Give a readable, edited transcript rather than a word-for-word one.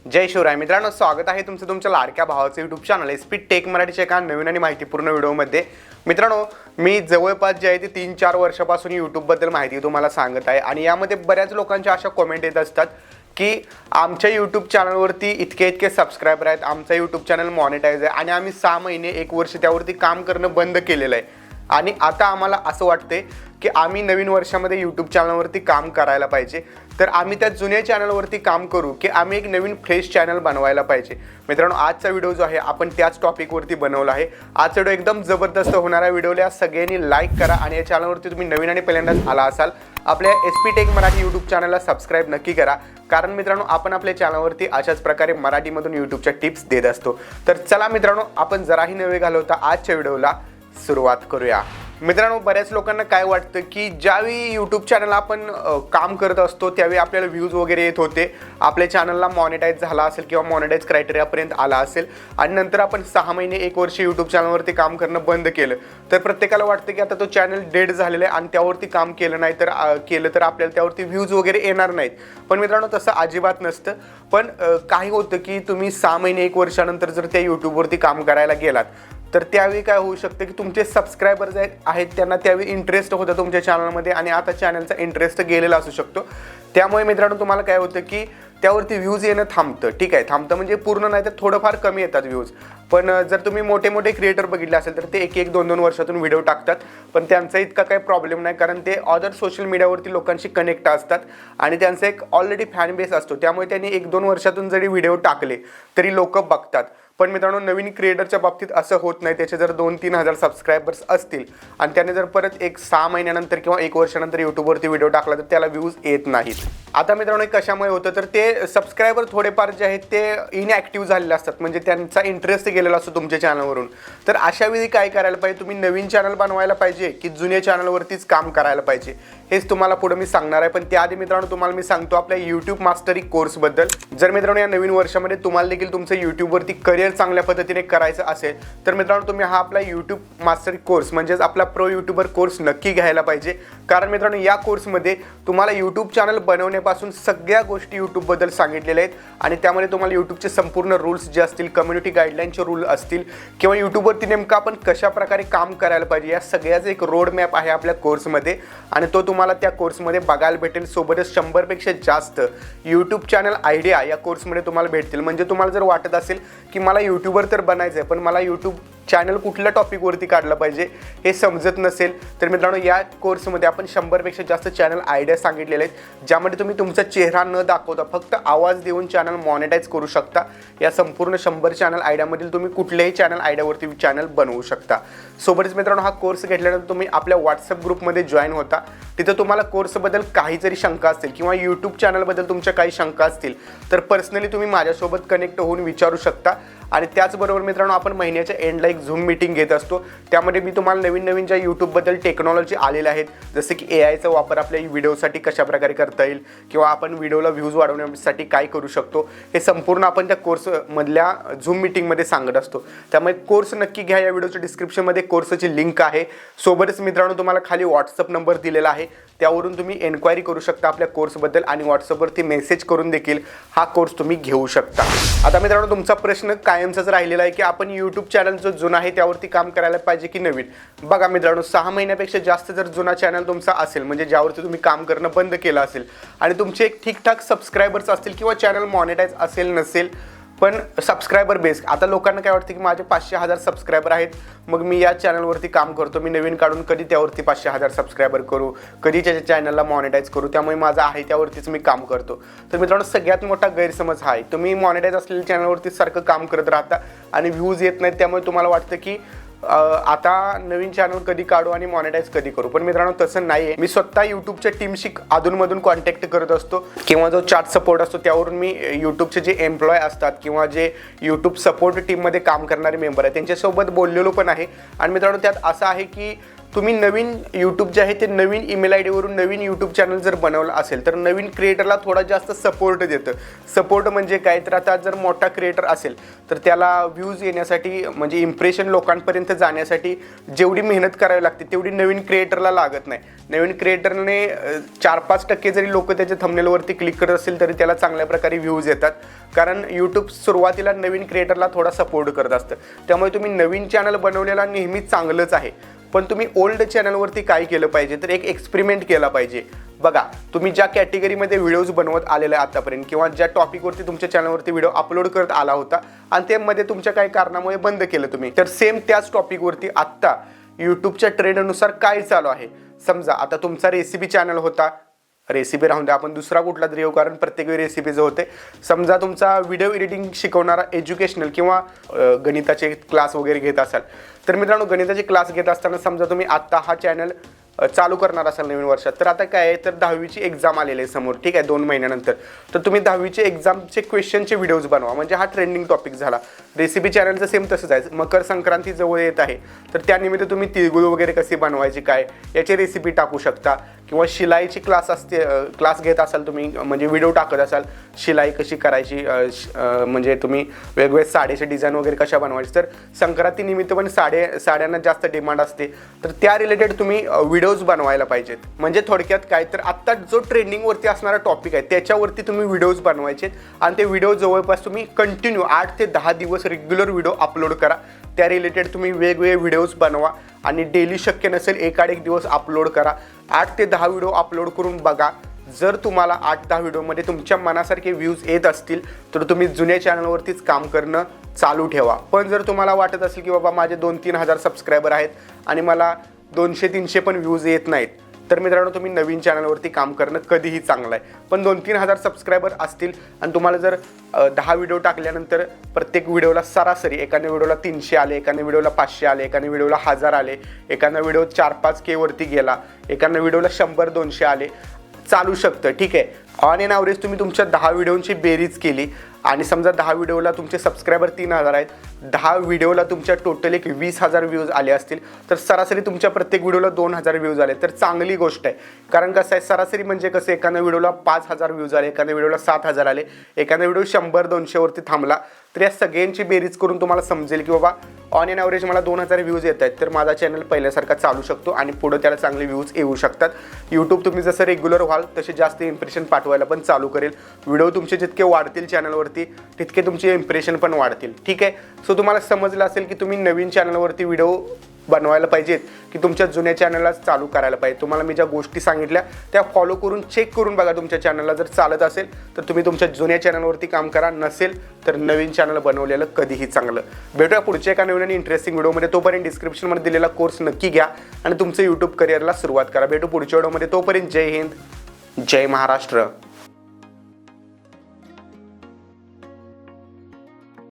जय शिवराय मित्रांनो, स्वागत आहे तुमचं तुमच्या लाडक्या भावाचं यूट्यूब चॅनल एसपी टेक मराठीच्या एका नवीन आणि माहितीपूर्ण व्हिडिओमध्ये। मित्रांनो, मी जवळपास जे आहे ते 3-4 वर्षापासून यूट्यूबबद्दल माहिती तुम्हाला सांगत आहे आणि यामध्ये बऱ्याच लोकांच्या अशा कमेंट येत असतात की आमच्या यूट्यूब चॅनलवरती इतके सबस्क्रायबर आहेत, आमचा यूट्यूब चॅनल मॉनिटाइज आहे आणि आम्ही 6 महिने 1 वर्ष त्यावरती काम करणं बंद केलेलं आहे आणि आता आम्हाला असं वाटते की आम्ही नवीन वर्षामध्ये यूट्यूब चॅनलवरती काम करायला पाहिजे। तर आम्ही त्या जुन्या चॅनलवरती काम करू की आम्ही एक नवीन फ्रेश चॅनल बनवायला पाहिजे। मित्रांनो, आजचा व्हिडिओ जो आहे आपण त्याच टॉपिकवरती बनवला आहे। आजचा व्हिडिओ एकदम जबरदस्त होणार आहे। व्हिडिओला सगळ्यांनी लाईक करा आणि या चॅनलवरती तुम्ही नवीन आणि पहिल्यांदाच आला असाल आपल्या एसपी टेक मराठी यूट्यूब चॅनलला सबस्क्राईब नक्की करा, कारण मित्रांनो आपण आपल्या चॅनलवरती अशाच प्रकारे मराठीमधून यूट्यूबच्या टिप्स देत असतो। तर चला मित्रांनो, आपण जराही नवे घालवता आजच्या व्हिडिओला सुरुवात करूया। मित्रांनो, बऱ्याच लोकांना काय वाटतं की ज्यावेळी यूट्यूब चॅनल आपण काम करत असतो त्यावेळी आपल्याला व्ह्यूज वगैरे येत होते, आपल्या चॅनलला मॉनिटाईज झाला असेल किंवा मॉनिटाईज क्रायटेरियापर्यंत आला असेल आणि नंतर आपण 6 महिने 1 वर्ष यूट्यूब चॅनलवरती काम करणं बंद केलं तर प्रत्येकाला वाटतं की आता तो चॅनल डेड झालेला आहे आणि त्यावरती काम केलं नाही तर आपल्याला त्यावरती व्ह्यूज वगैरे येणार नाहीत। पण मित्रांनो, तसं अजिबात नसतं। पण काही होतं की तुम्ही 6 महिने 1 वर्षानंतर जर त्या यूट्यूबवरती काम करायला गेलात तर त्यावेळी काय होऊ शकतं की तुमचे सबस्क्रायबर्स आहेत त्यांना त्यावेळी इंटरेस्ट होतं तुमच्या चॅनलमध्ये आणि आता चॅनलचा इंटरेस्ट गेलेला असू शकतो। त्यामुळे मित्रांनो, तुम्हाला काय होतं की त्यावरती व्ह्यूज येणं थांबतं। ठीक आहे, थांबतं म्हणजे पूर्ण नाही तर थोडंफार कमी येतात व्ह्यूज। पण जर तुम्ही मोठे क्रिएटर बघितले असेल तर ते 1-1, 2-2 वर्षातून व्हिडिओ टाकतात, पण त्यांचा इतका काही प्रॉब्लेम नाही, कारण ते अदर सोशल मीडियावरती लोकांशी कनेक्ट असतात आणि त्यांचा एक ऑलरेडी फॅन बेस असतो। त्यामुळे त्यांनी 1-2 वर्षातून जरी व्हिडिओ टाकले तरी लोक बघतात। पण मित्रांनो, नवीन क्रिएटरच्या बाबतीत असं होत नाही। त्याचे जर 2-3 हजार सबस्क्रायबर्स असतील आणि त्याने जर परत 6 महिन्यानंतर किंवा 1 वर्षानंतर यूट्यूबवरती व्हिडिओ टाकला तर त्याला व्ह्यूज येत नाहीत। आता मित्रांनो, कशामुळे होतं तर ते सबस्क्रायबर थोडेफार जे आहेत ते इनॲक्टिव्ह झालेले असतात, म्हणजे त्यांचा इंटरेस्ट गेलेला असतो तुमच्या चॅनलवरून। तर अशा वेळी काय करायला पाहिजे, तुम्ही नवीन चॅनल बनवायला पाहिजे की जुन्या चॅनलवरतीच काम करायला पाहिजे, हेच तुम्हाला पुढे मी सांगणार आहे। पण त्याआधी मित्रांनो, तुम्हाला मी सांगतो आपल्या यूट्यूब मास्टरी कोर्सबद्दल। जर मित्रांनो या नवीन वर्षामध्ये तुम्हाला देखील तुमचं यूट्यूबवरती करिअर चांगल्या पद्धतीने करायचं असेल तर मित्रांनो तुम्ही हा आपला यूट्यूब मास्टरी कोर्स म्हणजेच आपला प्रो यूट्यूबर कोर्स नक्की घ्यायला पाहिजे। कारण मित्रांनो, या कोर्समध्ये तुम्हाला यूट्यूब चॅनल बनवण्यापासून सगळ्या गोष्टी यूट्यूबबद्दल सांगितलेल्या आहेत आणि त्यामध्ये तुम्हाला यूट्यूबचे संपूर्ण रूल्स जे असतील, कम्युनिटी गाईडलाईनचे रूल असतील किंवा यूट्यूबवरती नेमकं आपण कशा प्रकारे काम करायला पाहिजे या सगळ्याचा एक रोड मॅप आहे आपल्या कोर्समध्ये आणि तो तुम्हाला त्या कोर्समध्ये बघायला भेटेल। सोबतच 100पेक्षा जास्त यूट्यूब चॅनल आयडिया या कोर्समध्ये तुम्हाला भेटतील। म्हणजे तुम्हाला जर वाटत असेल की मला यूट्यूबर तर बनायचं आहे पण मला यूट्यूब चॅनल कुठल्या टॉपिकवरती काढलं पाहिजे हे समजत नसेल तर मित्रांनो, या कोर्समध्ये आपण 100पेक्षा जास्त चॅनल आयडिया सांगितलेले आहेत, ज्यामध्ये तुम्ही तुमचा चेहरा न दाखवता फक्त आवाज देऊन चॅनल मॉनिटाईज करू शकता। या संपूर्ण 100 चॅनल आयडियामधील तुम्ही कुठल्याही चॅनल आयडियावरती चॅनल बनवू शकता। सोबतच मित्रांनो, हा कोर्स घेतल्यानंतर तुम्ही आपल्या व्हॉट्सअप ग्रुपमध्ये जॉईन होता। तिथं तुम्हाला कोर्सबद्दल काही जरी शंका असतील किंवा यूट्यूब चॅनलबद्दल तुमच्या काही शंका असतील तर पर्सनली तुम्ही माझ्यासोबत कनेक्ट होऊन विचारू शकता। आणि त्याचबरोबर मित्रांनो, आपण महिन्याच्या एंडला एक झूम मीटिंग घेत असतो, त्यामध्ये मी तुम्हाला नवीन ज्या यूट्यूबबद्दल टेक्नॉलॉजी आलेल्या आहेत, जसे की एआयचा वापर आपल्या व्हिडिओसाठी कशाप्रकारे करता येईल किंवा आपण व्हिडिओला व्ह्यूज वाढवण्यासाठी काय करू शकतो, हे संपूर्ण आपण त्या कोर्समधल्या झूम मीटिंगमध्ये सांगत असतो। त्यामुळे कोर्स नक्की घ्या। या व्हिडिओच्या डिस्क्रिप्शनमध्ये कोर्सची लिंक आहे। सोबतच मित्रांनो, तुम्हाला खाली व्हॉट्सअप नंबर दिलेला आहे, त्यावरून तुम्ही एन्क्वायरी करू शकता आपल्या कोर्सबद्दल आणि व्हॉट्सअपवरती मेसेज करून देखील हा कोर्स तुम्ही घेऊ शकता। आता मित्रांनो, तुमचा प्रश्न कायमचाच राहिलेला आहे की आपण यूट्यूब चॅनल जो जुना आहे त्यावरती काम करायला पाहिजे की नवीन। बघा मित्रांनो, 6 महिन्यापेक्षा जास्त जर जुना चॅनल तुमचा असेल, म्हणजे ज्यावरती तुम्ही काम करणं बंद केलं असेल आणि तुमचे एक ठीकठाक सबस्क्रायबर्स असतील किंवा चॅनल मॉनिटाईज असेल नसेल पण सबस्क्रायबर बेस, आता लोकांना काय वाटतं की माझे 500,000 सबस्क्रायबर आहेत, मग मी या चॅनलवरती काम करतो, मी नवीन काढून कधी त्यावरती 500,000 सबस्क्रायबर करू, कधी त्याच्या चॅनलला मॉनिटाईज करू, त्यामुळे माझं आहे त्यावरतीच मी काम करतो। तर मित्रांनो, सगळ्यात मोठा गैरसमज हा आहे, तुम्ही मॉनिटाईज असलेल्या चॅनलवरती सारखं काम करत राहता आणि व्ह्यूज येत नाहीत, त्यामुळे तुम्हाला वाटतं की आता नवीन चॅनल कधी काढू आणि मॉनिटाईज कधी करू। पण मित्रांनो, तसं नाही आहे। मी स्वतः यूट्यूबच्या टीमशी अधूनमधून कॉन्टॅक्ट करत असतो किंवा जो चॅट सपोर्ट असतो त्यावरून मी यूट्यूबचे जे एम्प्लॉय असतात किंवा जे यूट्यूब सपोर्ट टीममध्ये काम करणारे मेंबर आहेत त्यांच्यासोबत बोललेलो पण आहे। आणि मित्रांनो, त्यात असं आहे की तुम्ही नवीन यूट्यूब जे आहे ते नवीन ईमेल आय डीवरून नवीन यूट्यूब चॅनल जर बनवलं असेल तर नवीन क्रिएटरला थोडा जास्त सपोर्ट देतं. सपोर्ट म्हणजे काय, तर आता जर मोठा क्रिएटर असेल तर त्याला व्ह्यूज येण्यासाठी म्हणजे इम्प्रेशन लोकांपर्यंत जाण्यासाठी जेवढी मेहनत करावी लागते तेवढी नवीन क्रिएटरला लागत नाही. नवीन क्रिएटरने 4-5% जरी लोक त्याच्या थंबनेलवरती क्लिक करत असेल तरी त्याला चांगल्या प्रकारे व्ह्यूज येतात, कारण यूट्यूब सुरुवातीला नवीन क्रिएटरला थोडा सपोर्ट करत असतं. त्यामुळे तुम्ही नवीन चॅनल बनवलेला नेहमी चांगलंच आहे, पण तुम्ही ओल्ड चॅनलवरती काय केलं पाहिजे तर एक एक्सपेरिमेंट केला पाहिजे. बघा, तुम्ही ज्या कॅटेगरीमध्ये व्हिडिओज बनवत आलेले आतापर्यंत किंवा ज्या टॉपिकवरती तुमच्या चॅनलवरती व्हिडिओ अपलोड करत आला होता आणि ते मध्ये तुमच्या काही कारणामुळे बंद केलं तुम्ही, तर सेम त्याच टॉपिकवरती आत्ता यूट्यूबच्या ट्रेंडनुसार काय चालू आहे. समजा आता तुमचा रेसिपी चॅनल होता, रेसिपी राहून द्या, आपण दुसरा कुठला तरी येऊ, कारण प्रत्येक वेळी रेसिपीज होते. समजा तुमचा व्हिडिओ एडिटिंग शिकवणारा एज्युकेशनल किंवा गणिताचे क्लास वगैरे घेत असाल, तर मित्रांनो गणिताचे क्लास घेत असताना समजा तुम्ही आत्ता हा चॅनल चालू करणार असाल नवीन वर्षात, तर आता काय आहे तर 10वीची एक्झाम आलेली आहे समोर, ठीक आहे, 2 महिन्यानंतर. तर तुम्ही 10वीचे एक्झामचे क्वेश्चनचे व्हिडिओज बनवा, म्हणजे हा ट्रेंडिंग टॉपिक झाला. रेसिपी चॅनलचं सेम तसंच आहे. मकर संक्रांती जवळ येत आहे, तर त्यानिमित्त तुम्ही तिळगुळ वगैरे कशी बनवायची काय याची रेसिपी टाकू शकता. किंवा शिलाईची क्लास असते, क्लास घेत असाल तुम्ही, म्हणजे व्हिडिओ टाकत असाल शिलाई कशी करायची, म्हणजे तुम्ही वेगवेगळे साडीचे डिझाईन वगैरे कशा बनवायचे, तर संक्रांतीनिमित्त पण साड्यांना जास्त डिमांड असते, तर त्या रिलेटेड तुम्ही व्हिडिओज बनवायला पाहिजेत. म्हणजे थोडक्यात काय, तर आत्ता जो ट्रेंडिंगवरती असणारा टॉपिक आहे त्याच्यावरती तुम्ही व्हिडिओज बनवायचे आणि ते व्हिडिओ जवळपास तुम्ही कंटिन्यू 8 ते 10 दिवस रेग्युलर व्हिडिओ अपलोड करा. त्या रिलेटेड तुम्ही वेगवेगळे व्हिडिओज बनवा आणि डेली शक्य नसेल एकाड एक दिवस अपलोड करा. 8 ते 10 व्हिडिओ अपलोड करून बघा. जर तुम्हाला 8-10 व्हिडिओमध्ये तुमच्या मनासारखे व्ह्यूज येत असतील तर तुम्ही जुन्या चॅनलवरतीच काम करणं चालू ठेवा. पण जर तुम्हाला वाटत असेल की बाबा माझे 2-3 हजार सबस्क्रायबर आहेत आणि मला 200-300 पण व्ह्यूज येत नाहीत, तर मित्रांनो तुम्ही नवीन चॅनलवरती काम करणं कधीही चांगलं आहे. पण 2-3 हजार सबस्क्रायबर असतील आणि तुम्हाला जर 10 व्हिडिओ टाकल्यानंतर प्रत्येक व्हिडिओला सरासरी एखाद्या व्हिडिओला 300 आले, एखाद्या व्हिडिओला 500 आले, एखाद्या व्हिडिओला 1000 आले, एखादा व्हिडिओ 4-5K वरती गेला, एखाद्या व्हिडिओला 100-200 आले, चालू शकतं, ठीक आहे. ऑन एन ॲव्हरेज तुम्ही तुमच्या 10 व्हिडिओची बेरीज केली आणि समजा 10 व्हिडिओला तुमचे सबस्क्रायबर 3000 आहेत, 10 व्हिडिओला तुमच्या टोटल एक 20,000 व्ह्यूज आले असतील, तर सरासरी तुमच्या प्रत्येक व्हिडिओला 2000 व्ह्यूज आले तर चांगली गोष्ट आहे. कारण कसं आहे, सरासरी म्हणजे कसं, एखाद्या व्हिडिओला 5000 व्ह्यूज आले, एखाद्या व्हिडिओला 7000 आले, एखादा व्हिडिओ 100-200 वरती थांबला, तर या सगळ्यांची बेरीज करून तुम्हाला समजेल की बाबा ऑन एन ॲव्हरेज मला 2000 व्ह्यूज येत आहेत, तर माझा चॅनल पहिल्यासारखा चालू शकतो आणि पुढे त्याला चांगले व्ह्यूज येऊ शकतात. यूट्यूब तुम्ही जसं रेग्युलर व्हाल तसे जास्त इम्प्रेशन पाठवायला पण चालू करेल. व्हिडिओ तुमचे जितके वाढतील चॅनलवरती तितके तुमचे इम्प्रेशन पण वाढतील, ठीक आहे. सो तुम्हाला समजलं असेल की तुम्ही नवीन चॅनलवरती व्हिडिओ बनवायला पाहिजेत की तुमच्या जुन्या चॅनलला चालू करायला पाहिजे. तुम्हाला मी ज्या गोष्टी सांगितल्या त्या फॉलो करून चेक करून बघा. तुमच्या चॅनलला जर चालत असेल तर तुम्ही तुमच्या जुन्या चॅनलवरती काम करा, नसेल तर नवीन चॅनल बनवलेलं कधीही चांगलं. भेटूया पुढच्या एका नवीन आणि इंटरेस्टिंग व्हिडिओमध्ये. तोपर्यंत डिस्क्रिप्शनमध्ये दिलेला कोर्स नक्की घ्या आणि तुमचं यूट्यूब करिअरला सुरुवात करा. भेटू पुढच्या व्हिडिओमध्ये. तोपर्यंत जय हिंद, जय महाराष्ट्र.